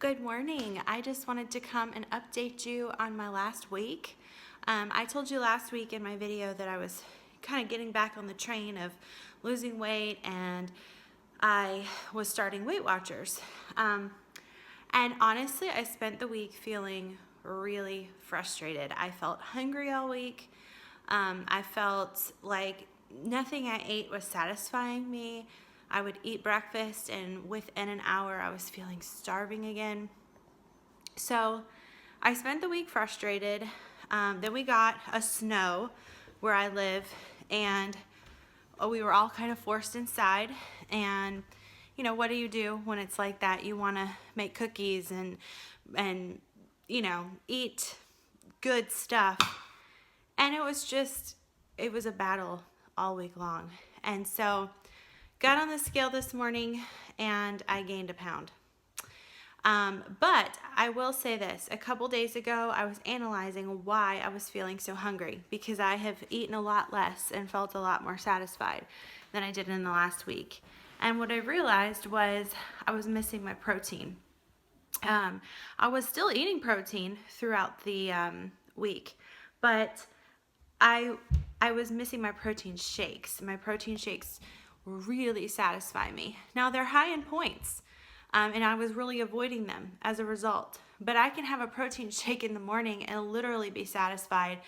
Good morning. I just wanted to come and update you on my last week. I told you last week in my video that I was kind of getting back on the train of losing weight, and I was starting Weight Watchers. And honestly, I spent the week feeling really frustrated. I felt hungry all week. I felt like nothing I ate was satisfying me. I would eat breakfast, and within an hour, I was feeling starving again. So I spent the week frustrated. Then we got a snow where I live, and we were all kind of forced inside. And what do you do when it's like that? You want to make cookies and eat good stuff. And it was a battle all week long. And so got on the scale this morning and I gained a pound. But I will say this, a couple days ago, I was analyzing why I was feeling so hungry, because I have eaten a lot less and felt a lot more satisfied than I did in the last week. And what I realized was I was missing my protein. I was still eating protein throughout the week, but I was missing my protein shakes. My protein shakes really satisfy me. Now they're high in points, and I was really avoiding them as a result. But I can have a protein shake in the morning and literally be satisfied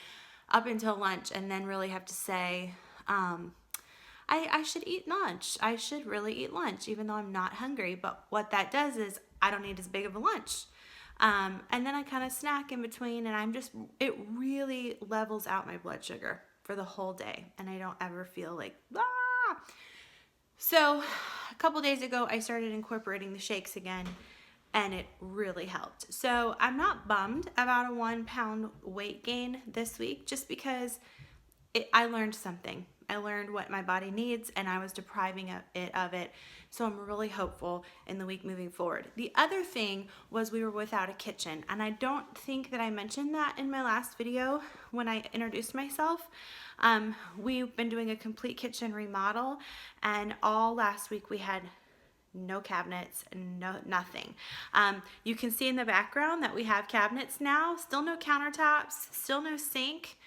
up until lunch, and then really have to say, I should eat lunch. I should really eat lunch, even though I'm not hungry. But what that does is I don't need as big of a lunch. And then I kind of snack in between, and it really levels out my blood sugar for the whole day, and I don't ever feel like, ah! So a couple days ago, I started incorporating the shakes again, and it really helped. So I'm not bummed about a 1 pound weight gain this week, just because I learned something. I learned what my body needs, and I was depriving it of it. So I'm really hopeful in the week moving forward. The other thing was we were without a kitchen, and I don't think that I mentioned that in my last video when I introduced myself. We've been doing a complete kitchen remodel, and all last week we had no cabinets, nothing. You can see in the background that we have cabinets now, still no countertops, still no sink.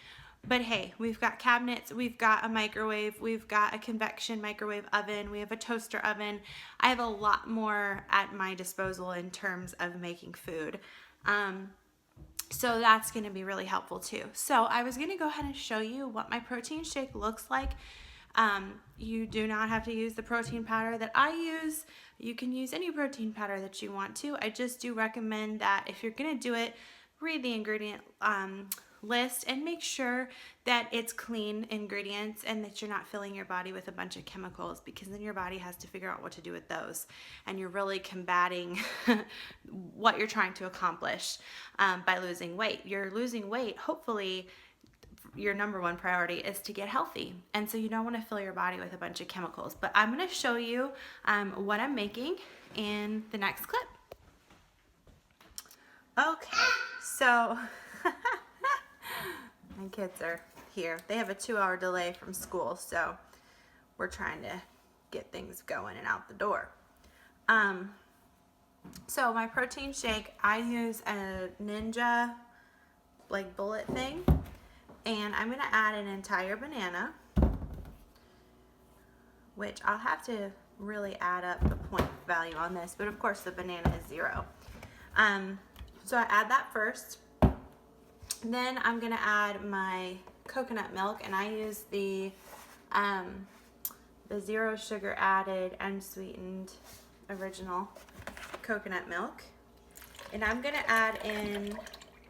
But hey, we've got cabinets, we've got a microwave, we've got a convection microwave oven, we have a toaster oven. I have a lot more at my disposal in terms of making food. So that's going to be really helpful too. So I was going to go ahead and show you what my protein shake looks like. You do not have to use the protein powder that I use. You can use any protein powder that you want to. I just do recommend that if you're going to do it, read the ingredient list and make sure that it's clean ingredients and that you're not filling your body with a bunch of chemicals, because then your body has to figure out what to do with those, and you're really combating what you're trying to accomplish by losing weight. You're losing weight, hopefully your number one priority is to get healthy, and so you don't want to fill your body with a bunch of chemicals. But I'm going to show you what I'm making in the next clip. Okay, so my kids are here. They have a 2-hour delay from school, so we're trying to get things going and out the door. So my protein shake, I use a Ninja bullet thing, and I'm going to add an entire banana, which I'll have to really add up the point value on this, but of course the banana is 0. So I add that first. Then I'm going to add my coconut milk, and I use the 0 sugar added unsweetened original coconut milk. And I'm going to add in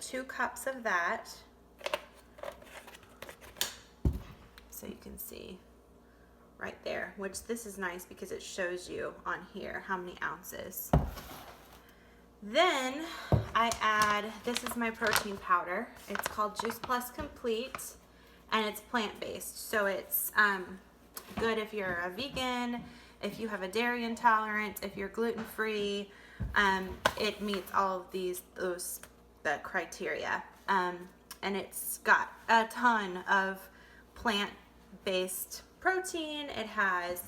2 cups of that, so you can see right there, which this is nice because it shows you on here how many ounces. Then I add, this is my protein powder. It's called Juice Plus Complete, and it's plant-based. So it's good if you're a vegan, if you have a dairy intolerance, if you're gluten-free. It meets all of the criteria. And it's got a ton of plant-based protein. It has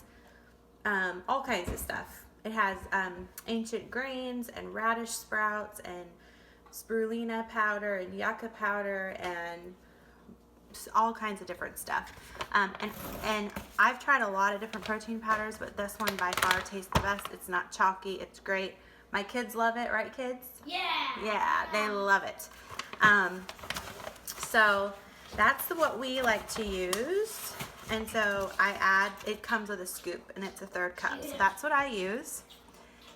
all kinds of stuff. It has ancient grains and radish sprouts and spirulina powder and yucca powder and all kinds of different stuff. And I've tried a lot of different protein powders, but this one by far tastes the best. It's not chalky. It's great. My kids love it, right, kids? Yeah. Yeah, they love it. So that's what we like to use. And so I add, it comes with a scoop, and it's a 1/3 cup. So that's what I use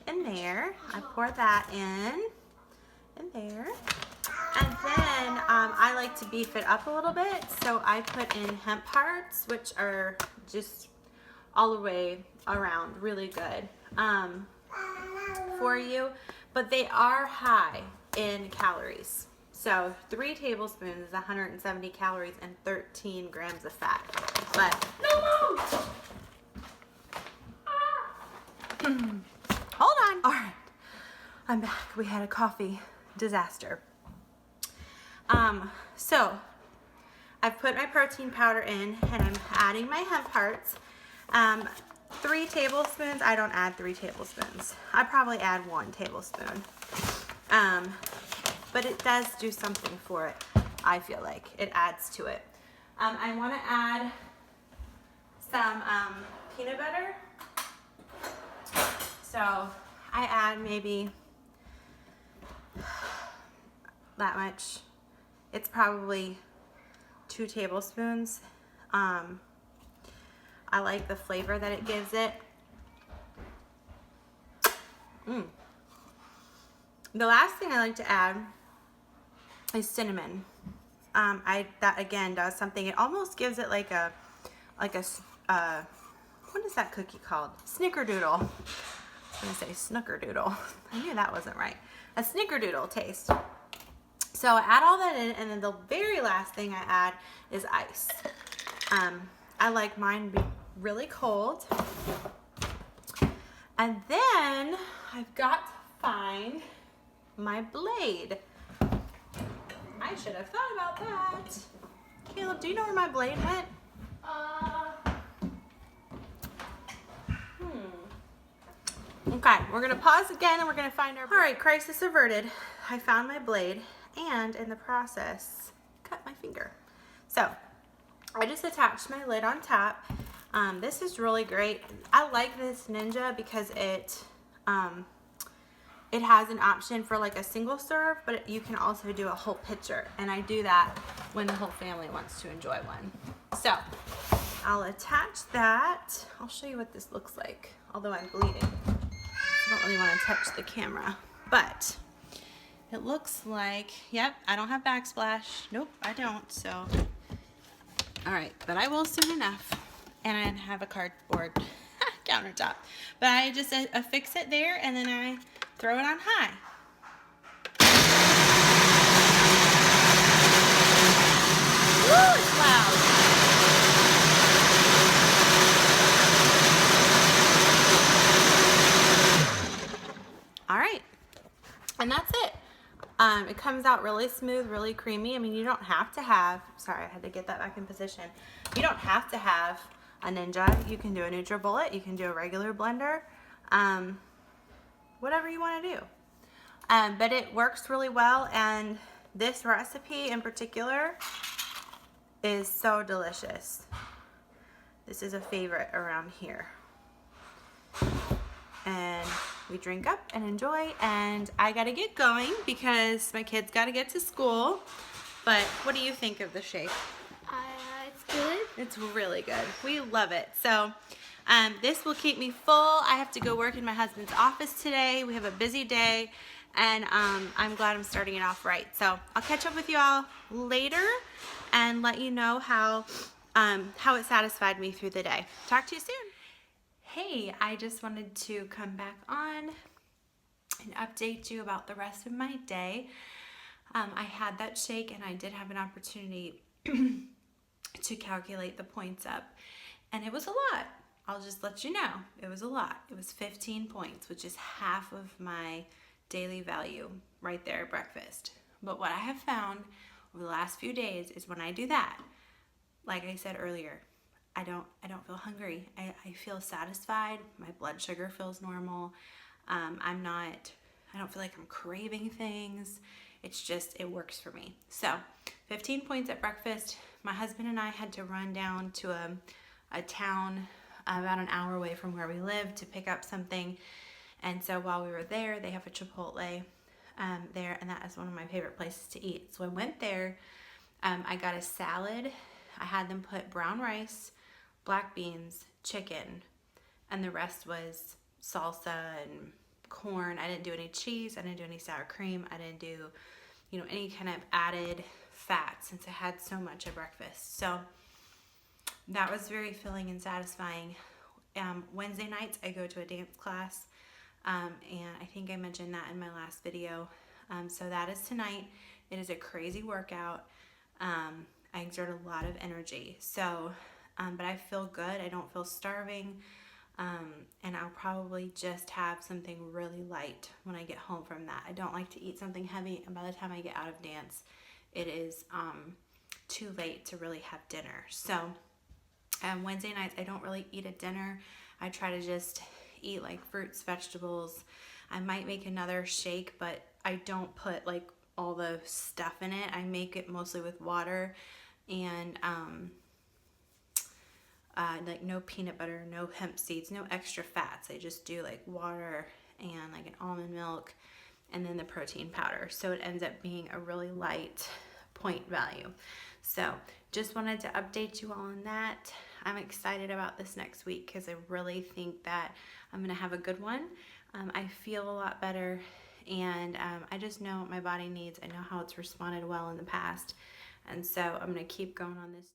in there. I pour that in there. And then I like to beef it up a little bit. So I put in hemp hearts, which are just all the way around really good for you. But they are high in calories. So 3 tablespoons is 170 calories and 13 grams of fat. But hold on. All right, I'm back. We had a coffee disaster. So I've put my protein powder in, and I'm adding my hemp hearts. 3 tablespoons. I don't add 3 tablespoons. I probably add 1 tablespoon. But it does do something for it. I feel like it adds to it. I want to add some peanut butter. So I add maybe that much. It's probably 2 tablespoons. I like the flavor that it gives it. The last thing I like to add is cinnamon. That again does something. It almost gives it like a what is that cookie called? Snickerdoodle. I was gonna say snickerdoodle. I knew that wasn't right. A snickerdoodle taste. So I add all that in, and then the very last thing I add is ice. I like mine to be really cold. And then I've got to find my blade. I should have thought about that. Caleb, do you know where my blade went? Okay, we're gonna pause again and we're gonna find our... All right, crisis averted. I found my blade and in the process, cut my finger. So I just attached my lid on top. This is really great. I like this Ninja because it has an option for like a single serve, but you can also do a whole pitcher. And I do that when the whole family wants to enjoy one. So I'll attach that. I'll show you what this looks like, although I'm bleeding. I don't really want to touch the camera, but it looks like, yep, I don't have backsplash. Nope, I don't, so. All right, but I will soon enough. And I have a cardboard countertop. But I just affix it there, and then I throw it on high. Woo, it's loud. All right, and that's it. It comes out really smooth, really creamy. I mean, you don't have to have, sorry, I had to get that back in position. You don't have to have a Ninja. You can do a NutriBullet, you can do a regular blender, whatever you want to do. But it works really well, and this recipe in particular is so delicious. This is a favorite around here. And we drink up and enjoy, and I gotta get going because my kids gotta get to school. But what do you think of the shake? It's good. It's really good. We love it. So this will keep me full. I have to go work in my husband's office today. We have a busy day, and I'm glad I'm starting it off right. So I'll catch up with you all later and let you know how it satisfied me through the day. Talk to you soon. Hey, I just wanted to come back on and update you about the rest of my day. I had that shake, and I did have an opportunity to calculate the points up, and it was a lot. I'll just let you know, it was a lot. It was 15 points, which is half of my daily value right there at breakfast. But what I have found over the last few days is when I do that, like I said earlier, I don't feel hungry. I feel satisfied. My blood sugar feels normal. I don't feel like I'm craving things. It's just, it works for me. So 15 points at breakfast. My husband and I had to run down to a town about an hour away from where we live to pick up something. And so while we were there, they have a Chipotle there, and that is one of my favorite places to eat. So I went there. I got a salad. I had them put brown rice, black beans, chicken, and the rest was salsa and corn. I didn't do any cheese. I didn't do any sour cream. I didn't do, any kind of added fat since I had so much at breakfast. So that was very filling and satisfying. Wednesday nights, I go to a dance class, and I think I mentioned that in my last video. So that is tonight. It is a crazy workout. I exert a lot of energy. So, but I feel good. I don't feel starving. And I'll probably just have something really light when I get home from that. I don't like to eat something heavy, and by the time I get out of dance, it is too late to really have dinner. So Wednesday nights, I don't really eat at dinner. I try to just eat like fruits, vegetables. I might make another shake, but I don't put like all the stuff in it. I make it mostly with water and like no peanut butter, no hemp seeds, no extra fats. I just do like water and like an almond milk and then the protein powder. So it ends up being a really light point value. So just wanted to update you all on that. I'm excited about this next week because I really think that I'm going to have a good one. I feel a lot better, and I just know what my body needs. I know how it's responded well in the past. And so I'm going to keep going on this